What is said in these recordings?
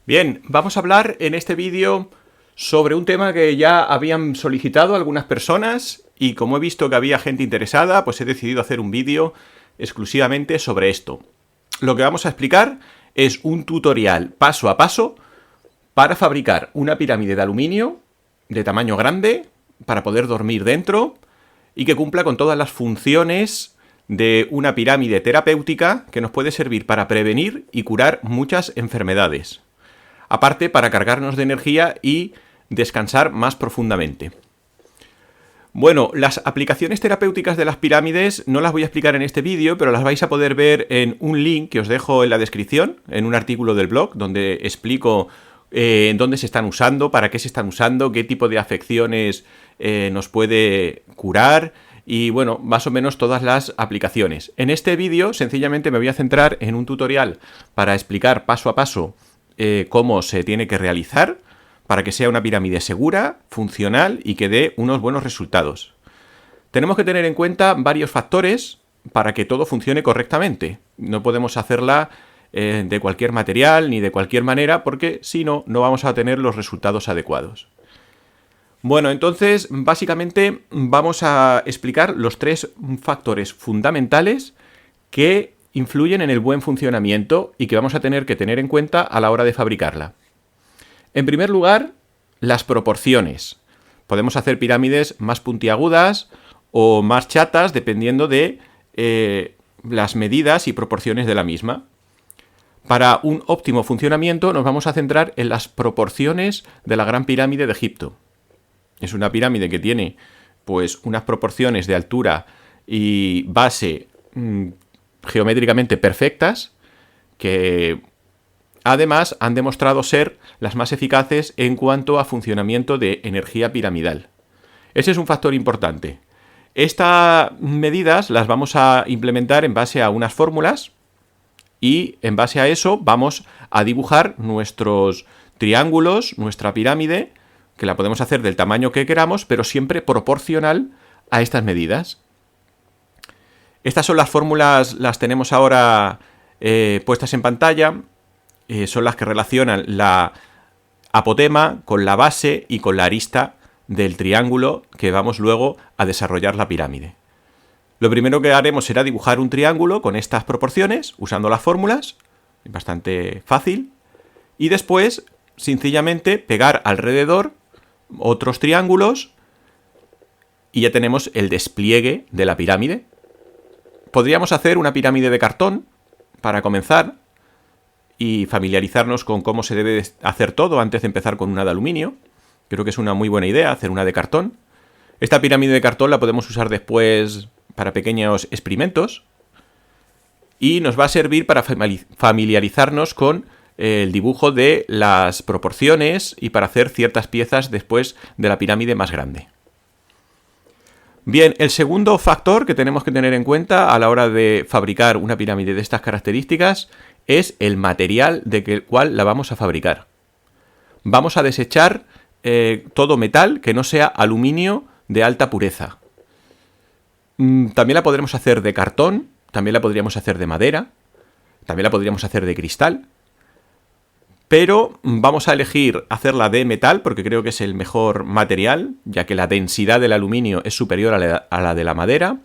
Bien, vamos a hablar en este vídeo sobre un tema que ya habían solicitado algunas personas y como he visto que había gente interesada, pues he decidido hacer un vídeo exclusivamente sobre esto. Lo que vamos a explicar es un tutorial paso a paso para fabricar una pirámide de aluminio de tamaño grande para poder dormir dentro y que cumpla con todas las funciones de una pirámide terapéutica que nos puede servir para prevenir y curar muchas enfermedades. Aparte, para cargarnos de energía y descansar más profundamente. Bueno, las aplicaciones terapéuticas de las pirámides no las voy a explicar en este vídeo, pero las vais a poder ver en un link que os dejo en la descripción, en un artículo del blog, donde explico en dónde se están usando, para qué se están usando, qué tipo de afecciones nos puede curar y, bueno, más o menos todas las aplicaciones. En este vídeo, sencillamente me voy a centrar en un tutorial para explicar paso a paso cómo se tiene que realizar para que sea una pirámide segura, funcional y que dé unos buenos resultados. Tenemos que tener en cuenta varios factores para que todo funcione correctamente. No podemos hacerla de cualquier material ni de cualquier manera porque si no, no vamos a tener los resultados adecuados. Bueno, entonces básicamente vamos a explicar los tres factores fundamentales que influyen en el buen funcionamiento y que vamos a tener que tener en cuenta a la hora de fabricarla. En primer lugar, las proporciones. Podemos hacer pirámides más puntiagudas o más chatas dependiendo de las medidas y proporciones de la misma. Para un óptimo funcionamiento nos vamos a centrar en las proporciones de la Gran Pirámide de Egipto. Es una pirámide que tiene pues unas proporciones de altura y base geométricamente perfectas que además han demostrado ser las más eficaces en cuanto a funcionamiento de energía piramidal. Ese es un factor importante. Estas medidas las vamos a implementar en base a unas fórmulas y en base a eso vamos a dibujar nuestros triángulos, nuestra pirámide, que la podemos hacer del tamaño que queramos, pero siempre proporcional a estas medidas. Estas son las fórmulas, las tenemos ahora puestas en pantalla. Son las que relacionan la apotema con la base y con la arista del triángulo que vamos luego a desarrollar la pirámide. Lo primero que haremos será dibujar un triángulo con estas proporciones, usando las fórmulas, es bastante fácil, y después, sencillamente, pegar alrededor otros triángulos y ya tenemos el despliegue de la pirámide. Podríamos hacer una pirámide de cartón para comenzar y familiarizarnos con cómo se debe hacer todo antes de empezar con una de aluminio. Creo que es una muy buena idea hacer una de cartón. Esta pirámide de cartón la podemos usar después para pequeños experimentos y nos va a servir para familiarizarnos con el dibujo de las proporciones y para hacer ciertas piezas después de la pirámide más grande. Bien, el segundo factor que tenemos que tener en cuenta a la hora de fabricar una pirámide de estas características es el material del cual la vamos a fabricar. Vamos a desechar todo metal que no sea aluminio de alta pureza. También la podremos hacer de cartón, también la podríamos hacer de madera, también la podríamos hacer de cristal, pero vamos a elegir hacerla de metal porque creo que es el mejor material, ya que la densidad del aluminio es superior a la de la madera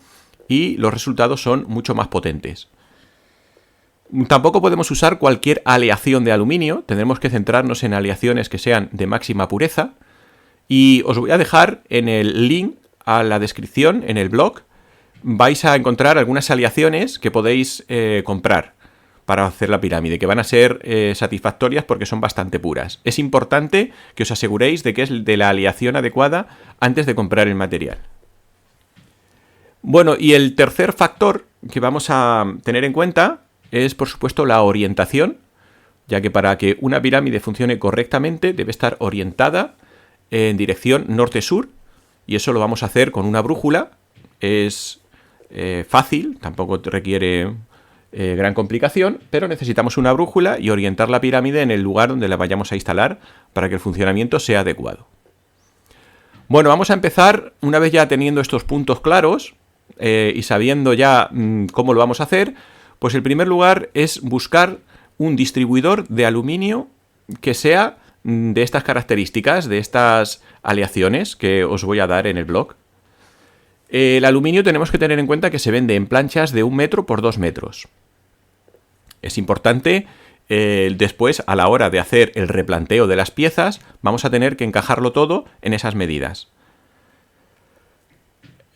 y los resultados son mucho más potentes. Tampoco podemos usar cualquier aleación de aluminio, tendremos que centrarnos en aleaciones que sean de máxima pureza y os voy a dejar en el link a la descripción, en el blog, vais a encontrar algunas aleaciones que podéis comprar para hacer la pirámide, que van a ser satisfactorias porque son bastante puras. Es importante que os aseguréis de que es de la aleación adecuada antes de comprar el material. Bueno, y el tercer factor que vamos a tener en cuenta es, por supuesto, la orientación, ya que para que una pirámide funcione correctamente debe estar orientada en dirección norte-sur, y eso lo vamos a hacer con una brújula. Es fácil, tampoco requiere gran complicación, pero necesitamos una brújula y orientar la pirámide en el lugar donde la vayamos a instalar para que el funcionamiento sea adecuado. Bueno, vamos a empezar, una vez ya teniendo estos puntos claros y sabiendo ya cómo lo vamos a hacer, pues el primer lugar es buscar un distribuidor de aluminio que sea de estas características, de estas aleaciones que os voy a dar en el blog. El aluminio tenemos que tener en cuenta que se vende en planchas de 1 metro por 2 metros. Es importante, después, a la hora de hacer el replanteo de las piezas, vamos a tener que encajarlo todo en esas medidas.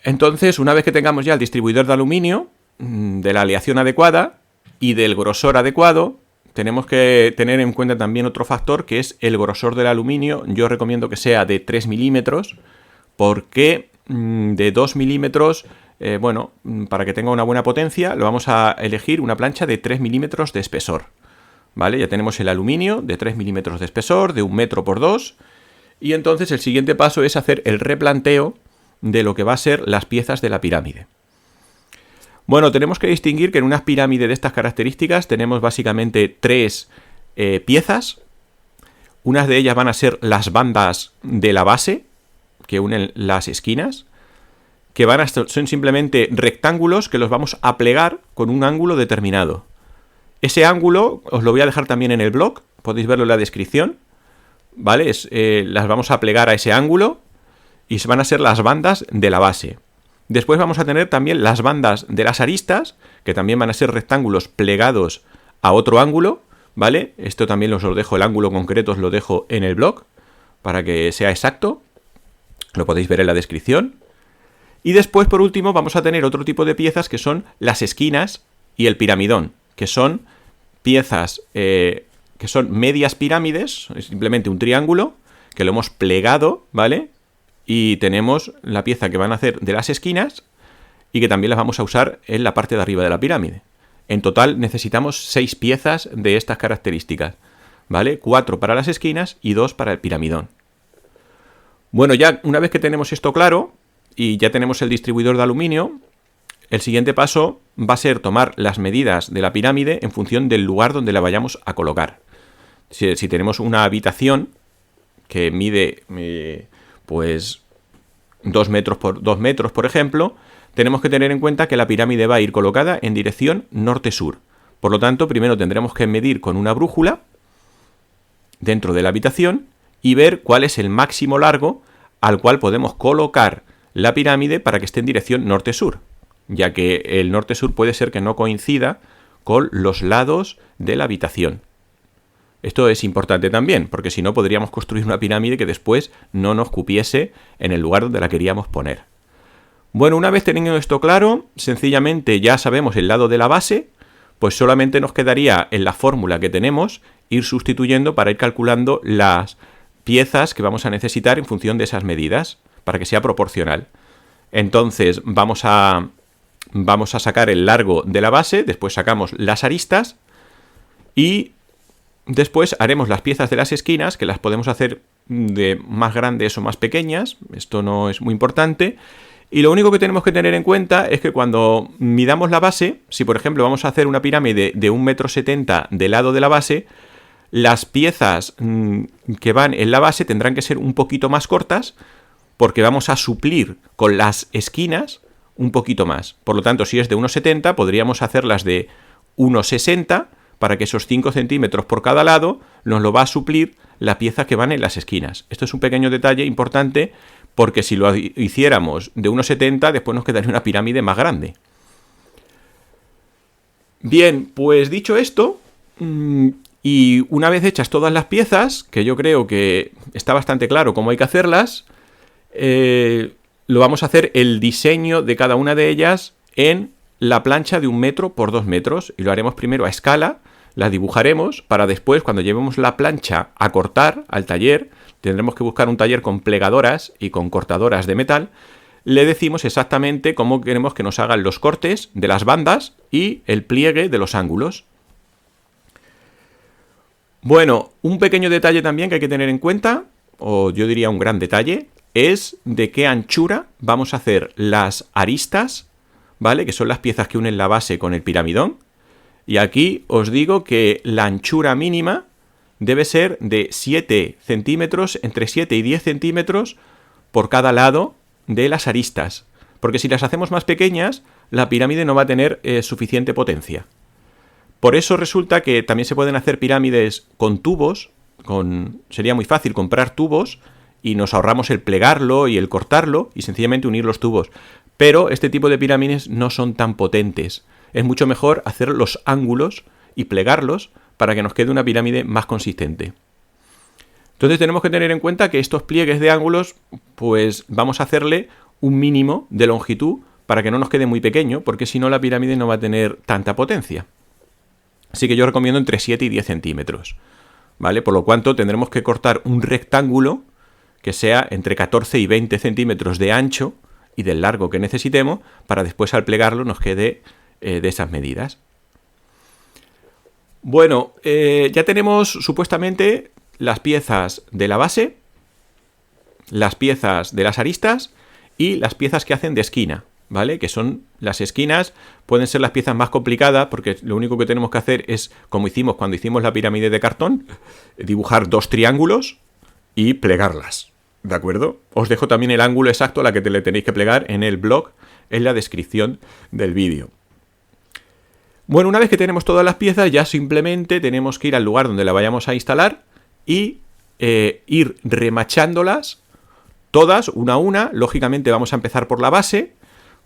Entonces, una vez que tengamos ya el distribuidor de aluminio, de la aleación adecuada y del grosor adecuado, tenemos que tener en cuenta también otro factor, que es el grosor del aluminio. Yo recomiendo que sea de 3 milímetros, porque de 2 milímetros, bueno, para que tenga una buena potencia, lo vamos a elegir una plancha de 3 milímetros de espesor. ¿Vale? Ya tenemos el aluminio de 3 milímetros de espesor, de 1 metro por 2. Y entonces el siguiente paso es hacer el replanteo de lo que va a ser las piezas de la pirámide. Bueno, tenemos que distinguir que en una pirámide de estas características tenemos básicamente 3 piezas. Unas de ellas van a ser las bandas de la base, que unen las esquinas, que son simplemente rectángulos que los vamos a plegar con un ángulo determinado. Ese ángulo os lo voy a dejar también en el blog, podéis verlo en la descripción, ¿vale? Las vamos a plegar a ese ángulo y van a ser las bandas de la base. Después vamos a tener también las bandas de las aristas, que también van a ser rectángulos plegados a otro ángulo, ¿vale? Esto también os lo dejo, el ángulo concreto os lo dejo en el blog, para que sea exacto. Lo podéis ver en la descripción. Y después, por último, vamos a tener otro tipo de piezas que son las esquinas y el piramidón, que son piezas que son medias pirámides, es simplemente un triángulo, que lo hemos plegado, ¿vale? Y tenemos la pieza que van a hacer de las esquinas y que también las vamos a usar en la parte de arriba de la pirámide. En total necesitamos 6 piezas de estas características, ¿vale? 4 para las esquinas y 2 para el piramidón. Bueno, ya una vez que tenemos esto claro y ya tenemos el distribuidor de aluminio, el siguiente paso va a ser tomar las medidas de la pirámide en función del lugar donde la vayamos a colocar. Si tenemos una habitación que mide pues 2 metros por 2 metros, por ejemplo, tenemos que tener en cuenta que la pirámide va a ir colocada en dirección norte-sur. Por lo tanto, primero tendremos que medir con una brújula dentro de la habitación y ver cuál es el máximo largo al cual podemos colocar la pirámide para que esté en dirección norte-sur, ya que el norte-sur puede ser que no coincida con los lados de la habitación. Esto es importante también, porque si no podríamos construir una pirámide que después no nos cupiese en el lugar donde la queríamos poner. Bueno, una vez teniendo esto claro, sencillamente ya sabemos el lado de la base, pues solamente nos quedaría en la fórmula que tenemos ir sustituyendo para ir calculando las piezas que vamos a necesitar en función de esas medidas, para que sea proporcional. Entonces vamos a sacar el largo de la base, después sacamos las aristas y después haremos las piezas de las esquinas, que las podemos hacer de más grandes o más pequeñas, esto no es muy importante. Y lo único que tenemos que tener en cuenta es que cuando midamos la base, si por ejemplo vamos a hacer una pirámide de 1,70 m del lado de la base, las piezas que van en la base tendrán que ser un poquito más cortas, porque vamos a suplir con las esquinas un poquito más. Por lo tanto, si es de 1,70 podríamos hacerlas de 1,60 para que esos 5 centímetros por cada lado nos lo va a suplir la pieza que van en las esquinas. Esto es un pequeño detalle importante, porque si lo hiciéramos de 1,70 después nos quedaría una pirámide más grande. Bien, pues dicho esto, y una vez hechas todas las piezas, que yo creo que está bastante claro cómo hay que hacerlas, lo vamos a hacer el diseño de cada una de ellas en la plancha de 1 metro por 2 metros, y lo haremos primero a escala, la dibujaremos para después, cuando llevemos la plancha a cortar al taller, tendremos que buscar un taller con plegadoras y con cortadoras de metal, le decimos exactamente cómo queremos que nos hagan los cortes de las bandas y el pliegue de los ángulos. Bueno, un pequeño detalle también que hay que tener en cuenta, o yo diría un gran detalle, es de qué anchura vamos a hacer las aristas, ¿vale? Que son las piezas que unen la base con el piramidón. Y aquí os digo que la anchura mínima debe ser de 7 centímetros, entre 7 y 10 centímetros por cada lado de las aristas. Porque si las hacemos más pequeñas, la pirámide no va a tener suficiente potencia. Por eso resulta que también se pueden hacer pirámides con tubos, sería muy fácil comprar tubos y nos ahorramos el plegarlo y el cortarlo y sencillamente unir los tubos. Pero este tipo de pirámides no son tan potentes. Es mucho mejor hacer los ángulos y plegarlos para que nos quede una pirámide más consistente. Entonces tenemos que tener en cuenta que estos pliegues de ángulos, pues vamos a hacerle un mínimo de longitud para que no nos quede muy pequeño, porque si no la pirámide no va a tener tanta potencia. Así que yo recomiendo entre 7 y 10 centímetros, ¿vale? Por lo cuanto tendremos que cortar un rectángulo que sea entre 14 y 20 centímetros de ancho y del largo que necesitemos, para después al plegarlo nos quede de esas medidas. Bueno, ya tenemos supuestamente las piezas de la base, las piezas de las aristas y las piezas que hacen de esquina, ¿vale? Que son las esquinas, pueden ser las piezas más complicadas porque lo único que tenemos que hacer es, como hicimos cuando hicimos la pirámide de cartón, dibujar dos triángulos y plegarlas, ¿de acuerdo? Os dejo también el ángulo exacto a la que le tenéis que plegar en el blog, en la descripción del vídeo. Bueno, una vez que tenemos todas las piezas, ya simplemente tenemos que ir al lugar donde la vayamos a instalar y ir remachándolas todas, una a una. Lógicamente vamos a empezar por la base,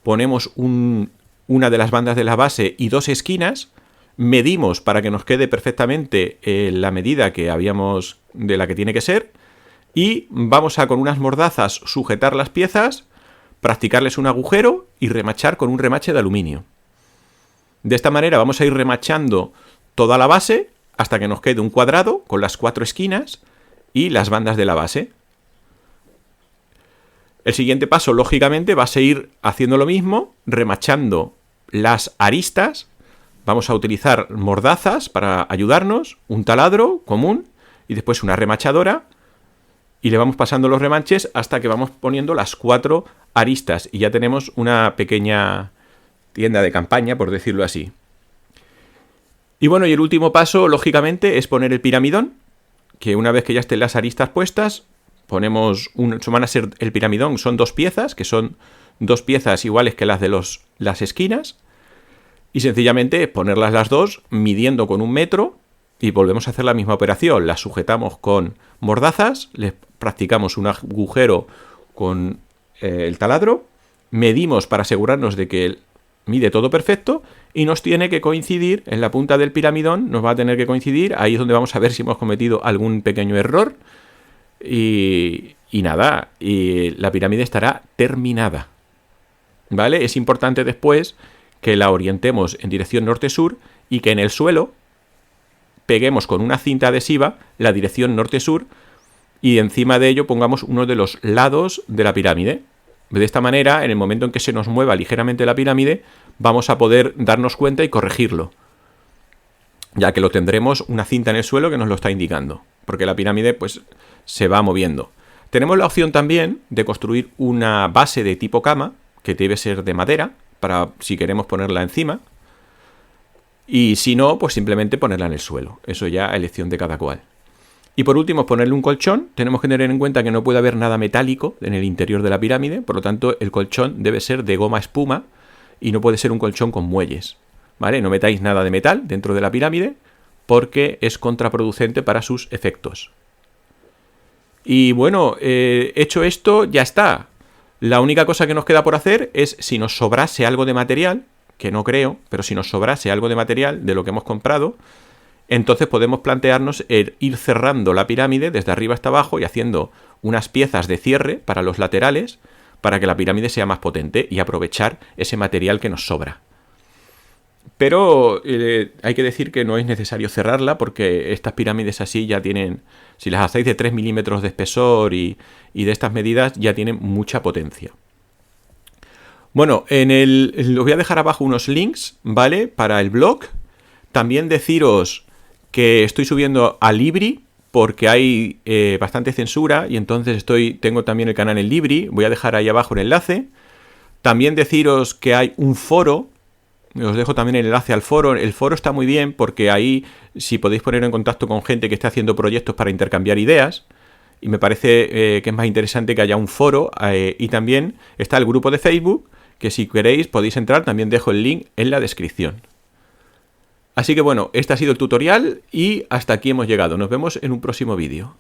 ponemos una de las bandas de la base y dos esquinas, medimos para que nos quede perfectamente la medida que habíamos, de la que tiene que ser, y vamos a con unas mordazas sujetar las piezas, practicarles un agujero y remachar con un remache de aluminio. De esta manera vamos a ir remachando toda la base hasta que nos quede un cuadrado con las 4 esquinas y las bandas de la base. El siguiente paso, lógicamente, va a seguir haciendo lo mismo, remachando las aristas. Vamos a utilizar mordazas para ayudarnos, un taladro común y después una remachadora. Y le vamos pasando los remaches hasta que vamos poniendo las 4 aristas. Y ya tenemos una pequeña tienda de campaña, por decirlo así. Y bueno, y el último paso, lógicamente, es poner el piramidón, que una vez que ya estén las aristas puestas, ponemos van a ser el piramidón, son 2 piezas, que son 2 piezas iguales que las de las esquinas, y sencillamente ponerlas las dos, midiendo con 1 metro, y volvemos a hacer la misma operación. Las sujetamos con mordazas, les practicamos un agujero con el taladro, medimos para asegurarnos de que mide todo perfecto y nos tiene que coincidir en la punta del piramidón, nos va a tener que coincidir, ahí es donde vamos a ver si hemos cometido algún pequeño error y nada, y la pirámide estará terminada, ¿vale? Es importante después que la orientemos en dirección norte-sur y que en el suelo peguemos con una cinta adhesiva la dirección norte-sur y encima de ello pongamos uno de los lados de la pirámide. De esta manera, en el momento en que se nos mueva ligeramente la pirámide, vamos a poder darnos cuenta y corregirlo, ya que lo tendremos una cinta en el suelo que nos lo está indicando, porque la pirámide pues se va moviendo. Tenemos la opción también de construir una base de tipo cama, que debe ser de madera, para si queremos ponerla encima, y si no, pues simplemente ponerla en el suelo. Eso ya a elección de cada cual. Y por último, ponerle un colchón. Tenemos que tener en cuenta que no puede haber nada metálico en el interior de la pirámide, por lo tanto el colchón debe ser de goma espuma y no puede ser un colchón con muelles, ¿vale? No metáis nada de metal dentro de la pirámide porque es contraproducente para sus efectos. Y bueno, hecho esto, ya está. La única cosa que nos queda por hacer es, si nos sobrase algo de material, que no creo, pero si nos sobrase algo de material de lo que hemos comprado, entonces podemos plantearnos el ir cerrando la pirámide desde arriba hasta abajo y haciendo unas piezas de cierre para los laterales para que la pirámide sea más potente y aprovechar ese material que nos sobra. Pero hay que decir que no es necesario cerrarla porque estas pirámides así ya tienen, si las hacéis de 3 milímetros de espesor y de estas medidas, ya tienen mucha potencia. Bueno, os voy a dejar abajo unos links, ¿vale? Para el blog. También deciros que estoy subiendo a Libri porque hay bastante censura y entonces tengo también el canal en Libri. Voy a dejar ahí abajo el enlace. También deciros que hay un foro. Os dejo también el enlace al foro. El foro está muy bien porque ahí si podéis poner en contacto con gente que esté haciendo proyectos para intercambiar ideas. Y me parece que es más interesante que haya un foro. Y también está el grupo de Facebook, que si queréis podéis entrar. También dejo el link en la descripción. Así que bueno, este ha sido el tutorial y hasta aquí hemos llegado. Nos vemos en un próximo vídeo.